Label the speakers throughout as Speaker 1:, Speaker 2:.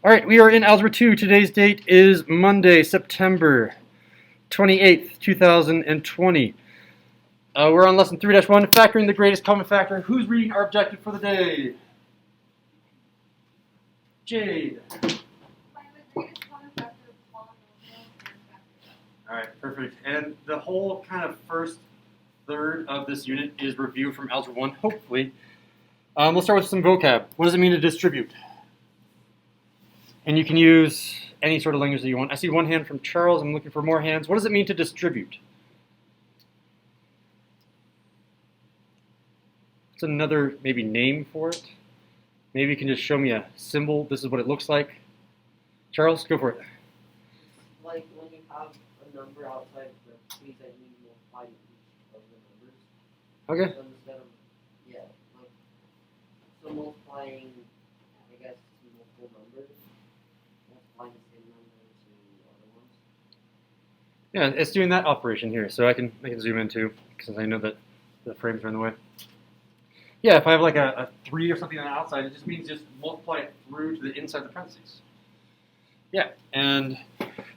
Speaker 1: All right, we are in Algebra 2. Today's date is Monday, September 28th, 2020. We're on lesson 3-1, factoring the greatest common factor. Who's reading our objective for the day? Jade. All right, perfect. And the whole kind of first third of this unit is review from Algebra 1, hopefully. We'll start with some vocab. What does it mean to distribute? And you can use any sort of language that you want. I see one hand from Charles. I'm looking for more hands. What does it mean to distribute? What's another maybe name for it? Maybe you can just show me a symbol. This is what it looks like. Charles, go for it.
Speaker 2: Like when you have a number outside the trees that you multiply each of the numbers.
Speaker 1: Okay.
Speaker 2: So instead of, so multiplying, I guess, multiple numbers. Multiplying the same number to other ones.
Speaker 1: Yeah, it's doing that operation here. So I can zoom in too, since I know that the frames are in the way. Yeah, if I have like a 3 or something on the outside, it just means just multiply it through to the inside the parentheses. Yeah, and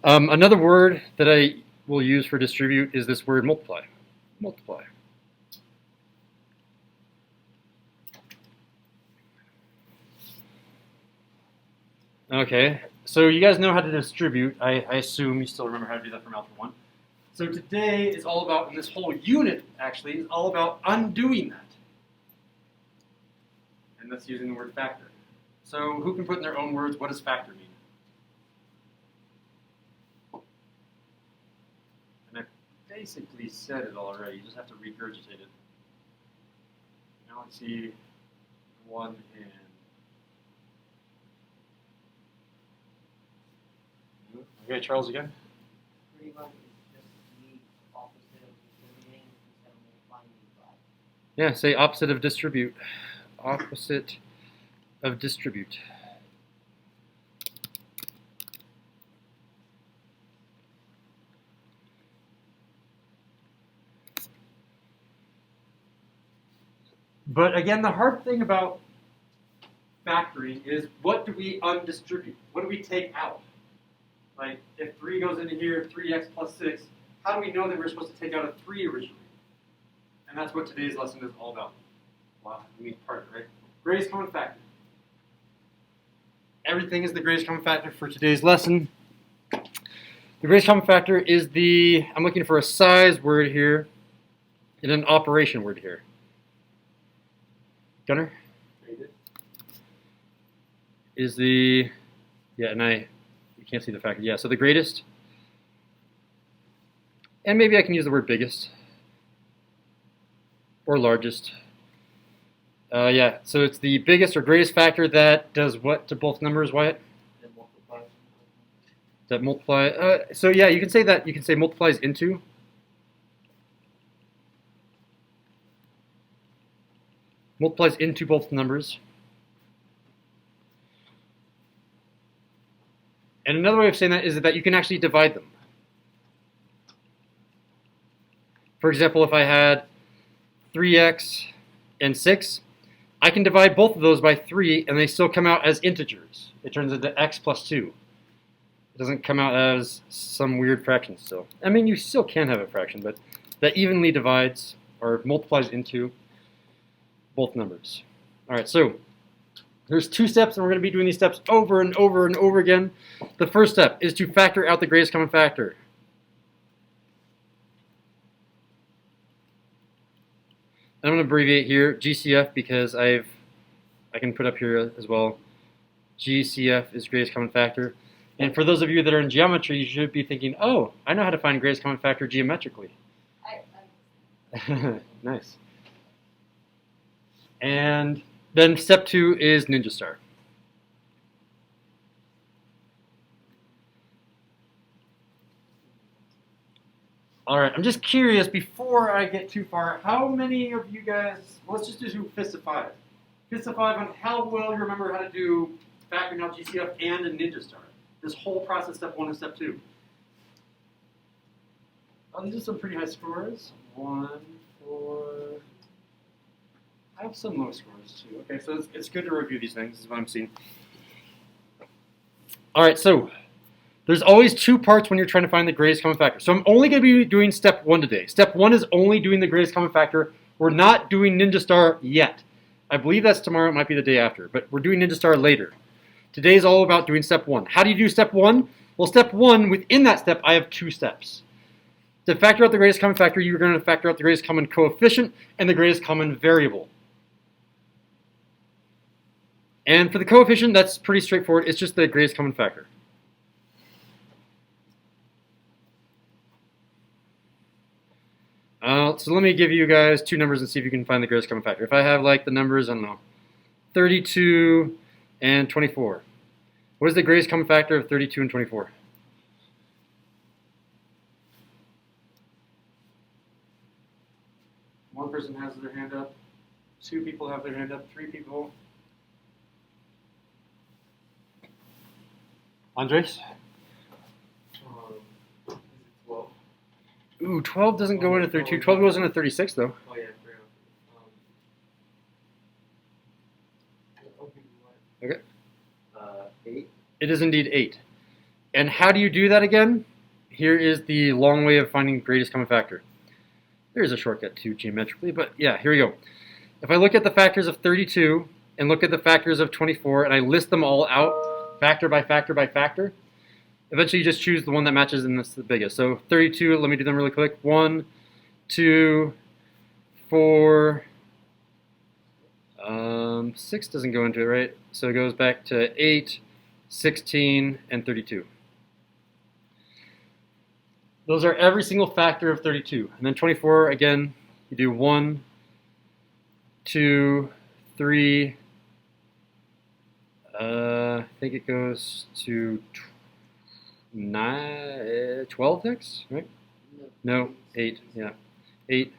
Speaker 1: another word that I will use for distribute is this word multiply. Multiply. Okay, so you guys know how to distribute. I assume you still remember how to do that from Algebra 1. So today is all about, and this whole unit actually is all about undoing that. And that's using the word factor. So who can put in their own words, what does factor mean? And I basically said it already, you just have to regurgitate it. Now let's see one hand. Okay, Charles again.
Speaker 2: Pretty much it's just the opposite of distributing instead of multiplying by.
Speaker 1: Yeah, say opposite of distribute. Opposite of distribute. But again, the hard thing about factoring is what do we undistribute? What do we take out? Like if 3 goes into here, 3x plus 6, how do we know that we're supposed to take out a 3 originally? And that's what today's lesson is all about. Wow, I mean part of it, right? Greatest common factor. Everything is the greatest common factor for today's lesson. The greatest common factor is I'm looking for a size word here and an operation word here. Gunnar? Is you can't see the factor. Yeah, so the greatest. And maybe I can use the word biggest or largest. Yeah, so it's the biggest or greatest factor that does what to both numbers, Wyatt? That multiply. So yeah, you can say that. You can say multiplies into. Multiplies into both numbers. And another way of saying that is that you can actually divide them. For example, if I had 3x and 6, I can divide both of those by 3 and they still come out as integers. It turns into x plus 2. It doesn't come out as some weird fraction still. I mean, you still can have a fraction, but that evenly divides or multiplies into both numbers. All right, so there's 2 steps, and we're going to be doing these steps over and over and over again. The first step is to factor out the greatest common factor. I'm going to abbreviate here GCF because I can put up here as well. GCF is greatest common factor. And for those of you that are in geometry, you should be thinking, oh, I know how to find greatest common factor geometrically. Nice. And then step 2 is Ninja Star. All right, I'm just curious, before I get too far, how many of you guys, let's just do fists of 5. Fists of 5 on how well you remember how to do factoring out GCF and a Ninja Star. This whole process, step 1 and step 2. Oh, these are some pretty high scores. 1, 4. I have some low scores too. Okay, so it's good to review these things, is what I'm seeing. All right, so there's always two parts when you're trying to find the greatest common factor. So I'm only going to be doing step 1 today. Step 1 is only doing the greatest common factor. We're not doing Ninja Star yet. I believe that's tomorrow. It might be the day after, but we're doing Ninja Star later. Today is all about doing step 1. How do you do step 1? Well, step 1, within that step, I have 2 steps. To factor out the greatest common factor, you're going to factor out the greatest common coefficient and the greatest common variable. And for the coefficient, that's pretty straightforward. It's just the greatest common factor. So let me give you guys 2 numbers and see if you can find the greatest common factor. If I have like the numbers, I don't know, 32 and 24. What is the greatest common factor of 32 and 24? One person has their hand up. 2 people have their hand up. 3 people. Andres?
Speaker 2: Is it 12?
Speaker 1: Ooh, 12 doesn't go into 32. 12 goes into 36, though.
Speaker 2: Oh, yeah.
Speaker 1: Okay.
Speaker 2: 8.
Speaker 1: It is indeed 8. And how do you do that again? Here is the long way of finding greatest common factor. There's a shortcut too geometrically, but yeah, here we go. If I look at the factors of 32 and look at the factors of 24 and I list them all out factor by factor by factor, eventually you just choose the one that matches and that's the biggest. So 32, let me do them really quick. 1, 2, 4, 6 doesn't go into it, right? So it goes back to 8, 16, and 32. Those are every single factor of 32. And then 24, again, you do 1, 2, 3, I think it goes to 12 next, right? No, 8, yeah. 8,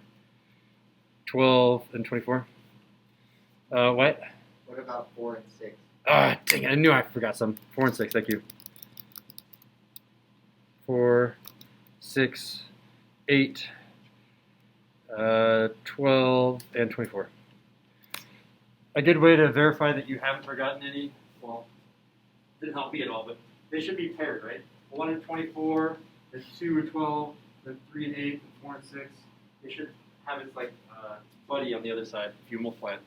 Speaker 1: 12, and 24. What?
Speaker 2: What about 4 and 6?
Speaker 1: Ah, dang it, I knew I forgot some. 4 and 6, thank you. 4, 6, 8, 12, and 24. A good way to verify that you haven't forgotten any, well, didn't help me at all, but they should be paired, right? 1 and 24, then 2 and 12, then 3 and 8, and 4 and 6. They should have its like buddy on the other side if you multiply it.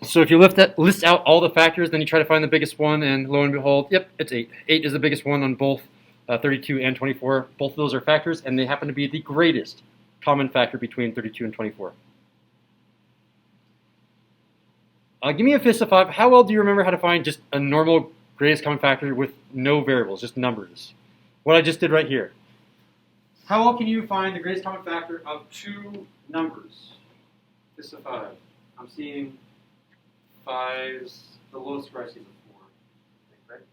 Speaker 1: So if you list out all the factors, then you try to find the biggest one, and lo and behold, yep, it's 8. 8 is the biggest one on both 32 and 24. Both of those are factors, and they happen to be the greatest common factor between 32 and 24. Give me a fist of 5. How well do you remember how to find just a normal greatest common factor with no variables, just numbers? What I just did right here. How well can you find the greatest common factor of 2 numbers? Fist of 5. I'm seeing 5's, the lowest score I see is a 4. Right?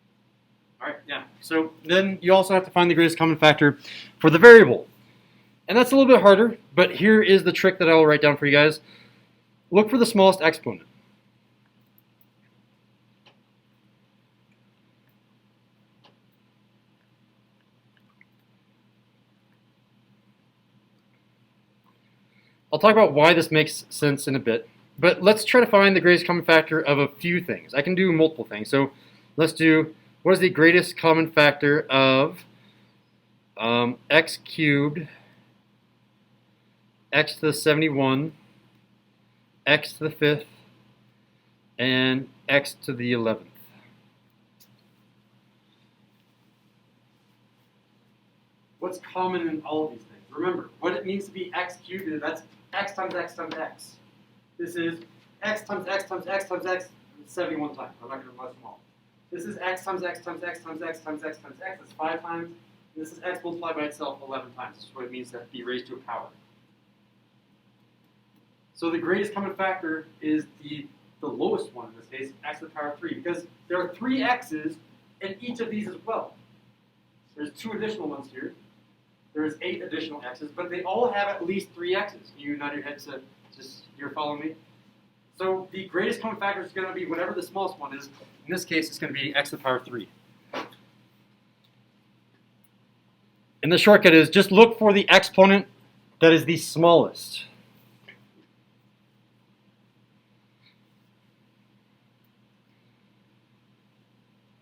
Speaker 1: All right, yeah. So then you also have to find the greatest common factor for the variable. And that's a little bit harder, but here is the trick that I will write down for you guys. Look for the smallest exponent. I'll talk about why this makes sense in a bit, but let's try to find the greatest common factor of a few things. I can do multiple things. So let's do, what is the greatest common factor of x cubed, x to the 71, x to the 5th, and x to the 11th? What's common in all of these things? Remember, what it means to be x cubed, that's x times x times x. This is x times x times x times x 71 times. I'm not going to list them all. This is x times x times x times x times x times x. That's 5 times. And this is x multiplied by itself 11 times. This is what it means to be raised to a power. So the greatest common factor is the lowest one in this case, x to the power of 3, because there are 3 x's in each of these as well. There's 2 additional ones here. There's 8 additional x's, but they all have at least 3 x's. You nod your head to just, you're following me? So the greatest common factor is going to be whatever the smallest one is. In this case, it's going to be x to the power of 3. And the shortcut is just look for the exponent that is the smallest.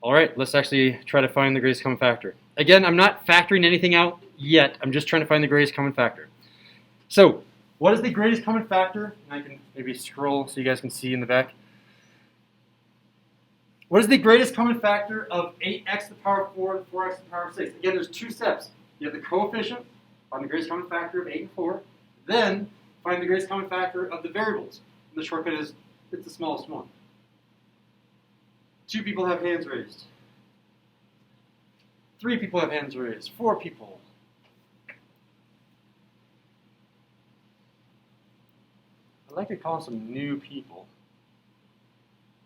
Speaker 1: All right, let's actually try to find the greatest common factor. Again, I'm not factoring anything out yet. I'm just trying to find the greatest common factor. So, what is the greatest common factor? And I can maybe scroll so you guys can see in the back. What is the greatest common factor of 8x to the power of 4 and 4x to the power of 6? Again, there's two steps. You have the coefficient, find the greatest common factor of 8 and 4. Then, find the greatest common factor of the variables. And the shortcut is, it's the smallest one. 2 people have hands raised. 3 people have hands raised. 4 people. I'd like to call some new people.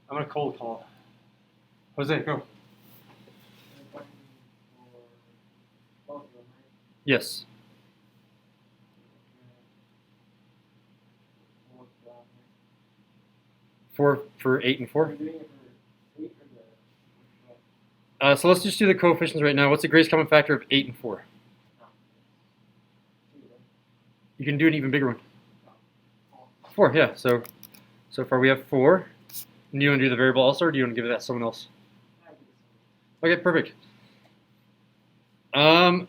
Speaker 1: I'm going to cold call. Jose, go. Yes. For 8 and 4? So let's just do the coefficients right now. What's the greatest common factor of 8 and 4? You can do an even bigger one. 4, yeah. So far we have 4. And you want to do the variable also, or do you want to give that to someone else? Okay, perfect.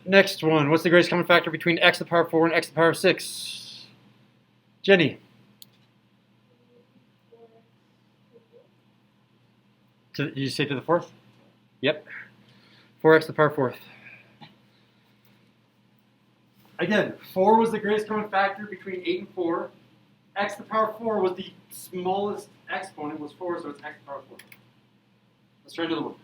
Speaker 1: Next one. What's the greatest common factor between x to the power of 4 and x to the power of 6? Jenny. Did you say to the 4th? Yep. 4x to the power of 4th. Again, 4 was the greatest common factor between 8 and 4. X to the power of 4 was the smallest exponent, was 4, so it's x to the power of 4. Let's try another one.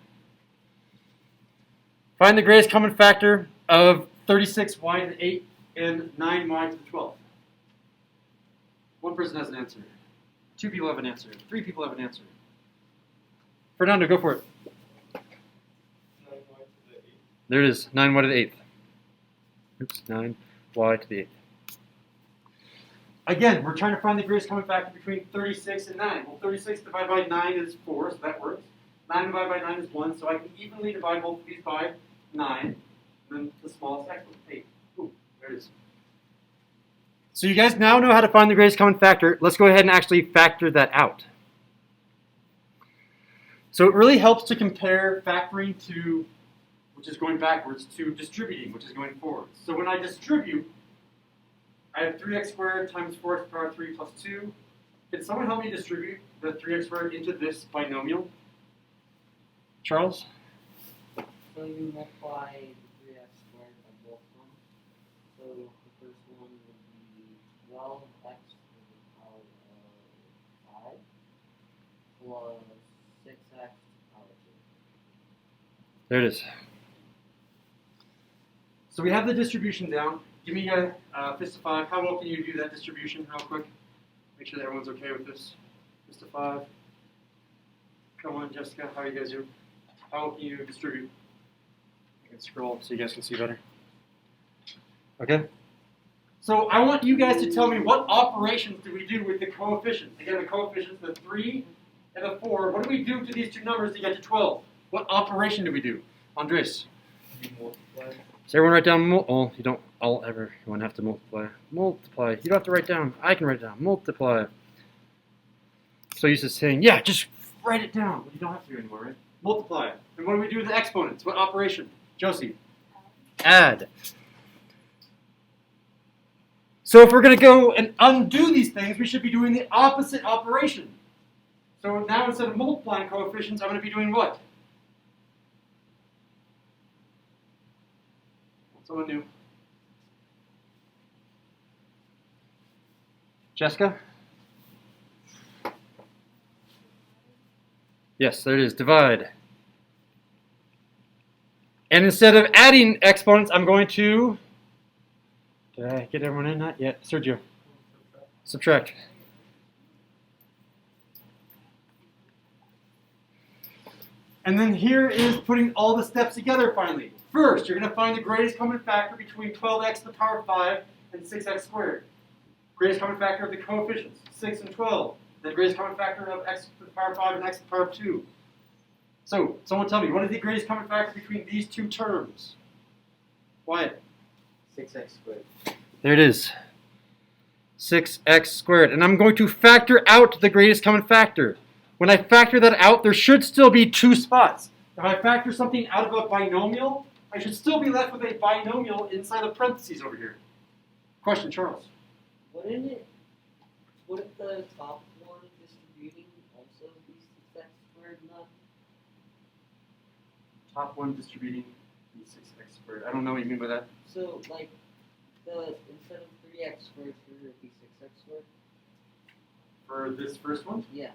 Speaker 1: Find the greatest common factor of 36y to the 8 and 9y to the 12. One person has an answer. 2 people have an answer. 3 people have an answer. Fernando, go for it.
Speaker 3: 9y to the 8th.
Speaker 1: There it is, 9y to the 8th. Oops, 9y to the 8th. Again, we're trying to find the greatest common factor between 36 and 9. Well, 36 divided by 9 is 4, so that works. 9 divided by 9 is 1, so I can evenly divide both of these by 9. And then the smallest exponent, 8. Ooh, there it is. So you guys now know how to find the greatest common factor. Let's go ahead and actually factor that out. So it really helps to compare factoring to, which is going backwards, to distributing, which is going forwards. So when I distribute, I have 3x squared times 4x to the power of 3 plus 2. Can someone help me distribute the 3x squared into this binomial? Charles?
Speaker 2: So you multiply the 3x squared by both of them. So the first one would be 12x to the power of 5 plus 6x to the power of 2.
Speaker 1: There it is. So we have the distribution down. Give me a fist of 5. How well can you do that distribution real quick? Make sure that everyone's okay with this. Fist of 5. Come on, Jessica. How are you guys doing? How well can you distribute? I can scroll so you guys can see better. Okay? So I want you guys to tell me what operations do we do with the coefficients. Again, the coefficients, the 3 and the 4. What do we do to these two numbers to get to 12? What operation do we do? Andres?
Speaker 3: You multiply.
Speaker 1: Does everyone write down? Oh, you don't all ever. You won't have to multiply. Multiply. You don't have to write down. I can write it down. Multiply. So used to saying, yeah, just write it down. Well, you don't have to anymore, right? Multiply. And what do we do with the exponents? What operation? Josie? Add. So if we're going to go and undo these things, we should be doing the opposite operation. So now instead of multiplying coefficients, I'm going to be doing what? Someone new. Jessica? Yes, there it is. Divide. And instead of adding exponents, I'm going to... Did I get everyone in? Not yet. Sergio. Subtract. And then here is putting all the steps together finally. First, you're going to find the greatest common factor between 12x to the power of 5 and 6x squared. Greatest common factor of the coefficients, 6 and 12. The greatest common factor of x to the power of 5 and x to the power of 2. So, someone tell me, what is the greatest common factor between these two terms? Wyatt?
Speaker 2: 6x squared.
Speaker 1: There it is. 6x squared. And I'm going to factor out the greatest common factor. When I factor that out, there should still be 2 spots. If I factor something out of a binomial, I should still be left with a binomial inside of parentheses over here. Question, Charles.
Speaker 2: Wouldn't the top one distributing also be 6x squared, not?
Speaker 1: Top one distributing the 6x squared. I don't know what you mean by that.
Speaker 2: So, like, instead of 3x squared, should it be 6x squared?
Speaker 1: For this first one,
Speaker 2: Yeah.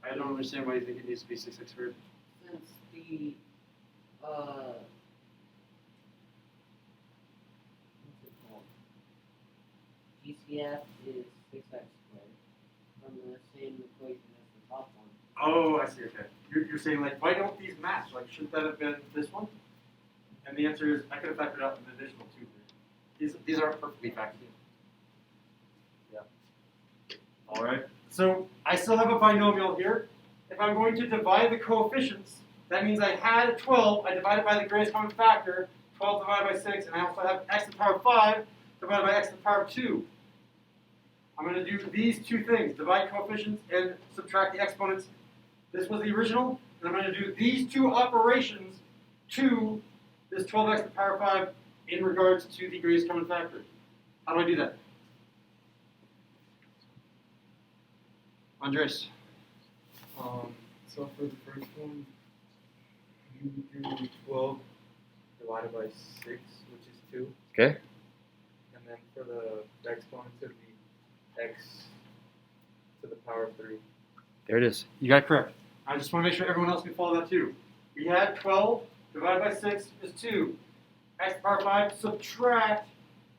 Speaker 1: I don't understand why you think it needs to be 6x squared.
Speaker 2: Since the, what's it called? GCF is 6x squared from the same equation as the top one.
Speaker 1: Oh, I see, okay. You're saying, like, why don't these match? Like, shouldn't that have been this one? And the answer is, I could have factored out an additional 2 here. These aren't perfectly factored. Yeah. All right. So I still have a binomial here. If I'm going to divide the coefficients, that means I had a 12. I divided by the greatest common factor, 12 divided by 6, and I also have x to the power of 5 divided by x to the power of 2. I'm going to do these two things, divide coefficients and subtract the exponents. This was the original, and I'm going to do these two operations to this 12x to the power of 5 in regards to the greatest common factor. How do I do that? Andres.
Speaker 3: So for the first one, you do 12 divided by 6, which is 2.
Speaker 1: Okay.
Speaker 3: And then for the exponents, it would be x to the power of 3.
Speaker 1: There it is. You got it correct. I just want to make sure everyone else can follow that too. We had 12 divided by 6 is 2. X to the power of 5, subtract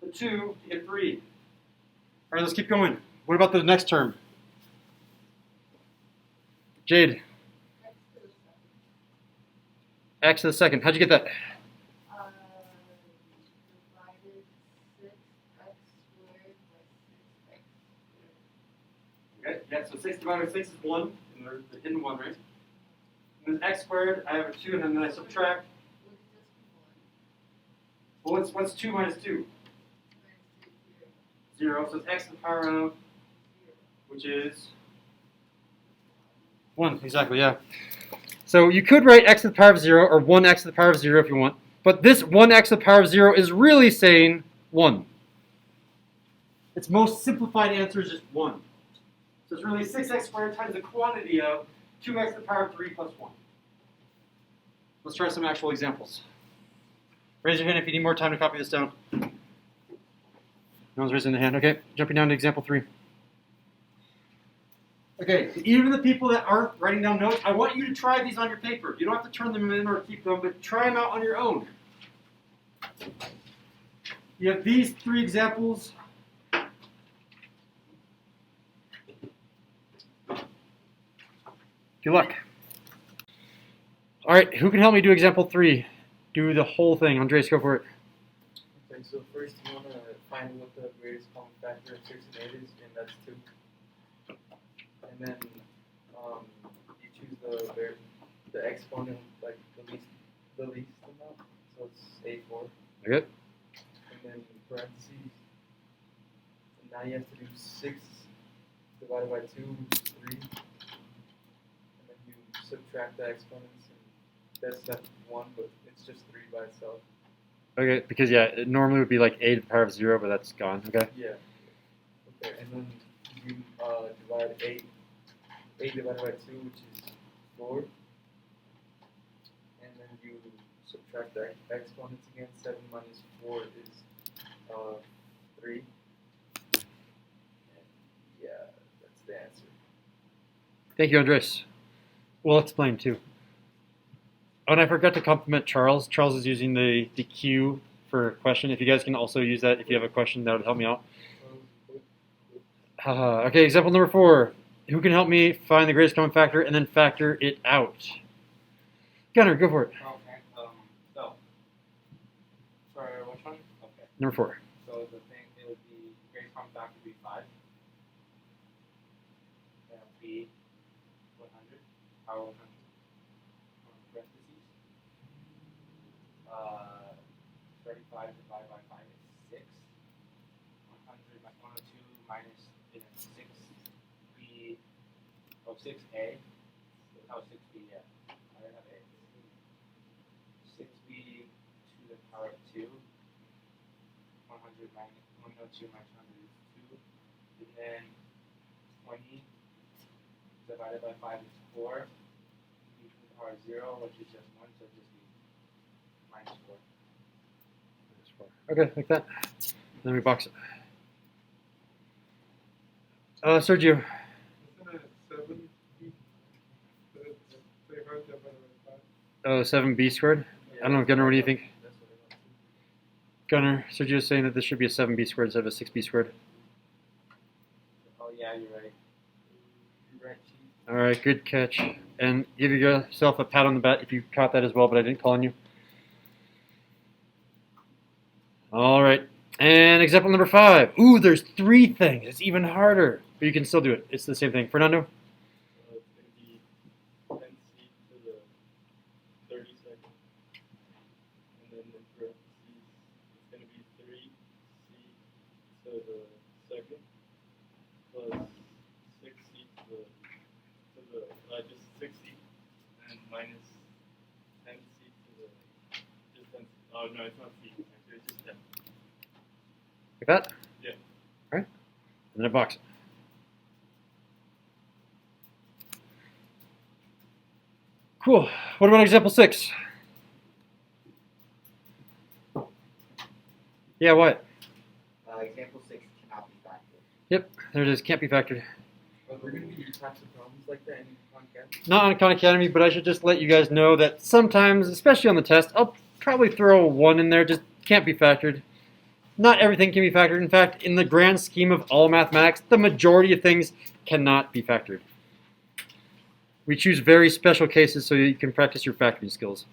Speaker 1: the 2 to get 3. All right, let's keep going. What about the next term? Jade. X to the second. How'd you get that?
Speaker 4: Divided 6x squared by 6x squared.
Speaker 1: Okay, yeah, so 6 divided by 6 is 1, and there's the hidden 1, right? And then x squared, I have a 2, and then I subtract.
Speaker 4: What is this one?
Speaker 1: Well, what's 2 minus 2?
Speaker 4: Minus 2,
Speaker 1: 0. So it's x to the power of,
Speaker 4: 0.
Speaker 1: which is 1, exactly, yeah. So you could write x to the power of 0 or 1x to the power of 0 if you want. But this 1x to the power of 0 is really saying 1. Its most simplified answer is just 1. So it's really 6x squared times the quantity of 2x to the power of 3 plus 1. Let's try some actual examples. Raise your hand if you need more time to copy this down. No one's raising their hand. Okay, jumping down to example 3. Okay, so even the people that aren't writing down notes, I want you to try these on your paper. You don't have to turn them in or keep them, but try them out on your own. You have these 3 examples. Good luck. All right, who can help me do example 3? Do the whole thing. Andres, go for it.
Speaker 3: Okay, so first you want to find what the greatest common factor of 6 and 8 is, and that's 2. And then you choose the exponent, like the least amount, so it's A4.
Speaker 1: Okay.
Speaker 3: And then parentheses. And now you have to do 6 divided by 2, which is 3. And then you subtract the exponents, and that's left 1, but it's just 3 by itself.
Speaker 1: Okay, because yeah, it normally would be like a to the power of 0, but that's gone. Okay.
Speaker 3: Yeah. Okay, and then you divide 8 divided by 2, which is 4. And then you subtract the exponents again. 7 minus 4 is 3. And yeah, that's the answer.
Speaker 1: Thank you, Andres. We'll explain too. Oh, and I forgot to compliment Charles. Charles is using the Q for a question. If you guys can also use that if you have a question, that would help me out. Okay, example number 4. Who can help me find the greatest common factor and then factor it out? Gunnar, go for it.
Speaker 5: Okay. So, for which one? Okay.
Speaker 1: Number 4.
Speaker 5: So the thing, it would be greatest common factor would be 5. Then B 100. Power 100. Parentheses. 35 divided by 5 is 6. 100 102 minus 6. B, 6A. Oh, 6B, yeah. 2 minus 100 is 2. And then 20 divided by 5 is 4. E to the power 0, which is just 1, so just be minus 4.
Speaker 1: Okay, like that. Then we box it. Sergio.
Speaker 6: Isn't it 7 B? Say right there by the 5.
Speaker 1: Oh, 7b squared? I don't know, Gunnar, what do you think?
Speaker 3: That's what I want to.
Speaker 1: Gunnar, Sergio's saying that this should be a 7b squared instead of a 6b squared.
Speaker 5: Oh, yeah, you're right.
Speaker 3: You're right, Chief.
Speaker 1: All right, good catch. And give yourself a pat on the back if you caught that as well, but I didn't call on you. All right, and example number 5. Ooh, there's 3 things. It's even harder, but you can still do it. It's the same thing. Fernando?
Speaker 6: It's going to be 10C to the 32nd. And then in parentheses, it's going to be 3C to the 2nd plus 6C to the just 6C and minus 10C to the just 10C. Oh no, it's not C. Actually, it's just 10.
Speaker 1: Like that?
Speaker 6: Yeah.
Speaker 1: All right, and then a box. Cool. What about example 6? Yeah, what?
Speaker 2: Example 6 cannot be factored.
Speaker 1: Yep, there it is. Can't be factored.
Speaker 3: Are there going to be types of problems like that in Khan Academy?
Speaker 1: Not on Khan Academy, but I should just let you guys know that sometimes, especially on the test, I'll probably throw a 1 in there. Just can't be factored. Not everything can be factored. In fact, in the grand scheme of all mathematics, the majority of things cannot be factored. We choose very special cases so you can practice your factoring skills.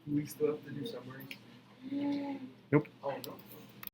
Speaker 3: Do we still have to do summaries?
Speaker 1: Nope.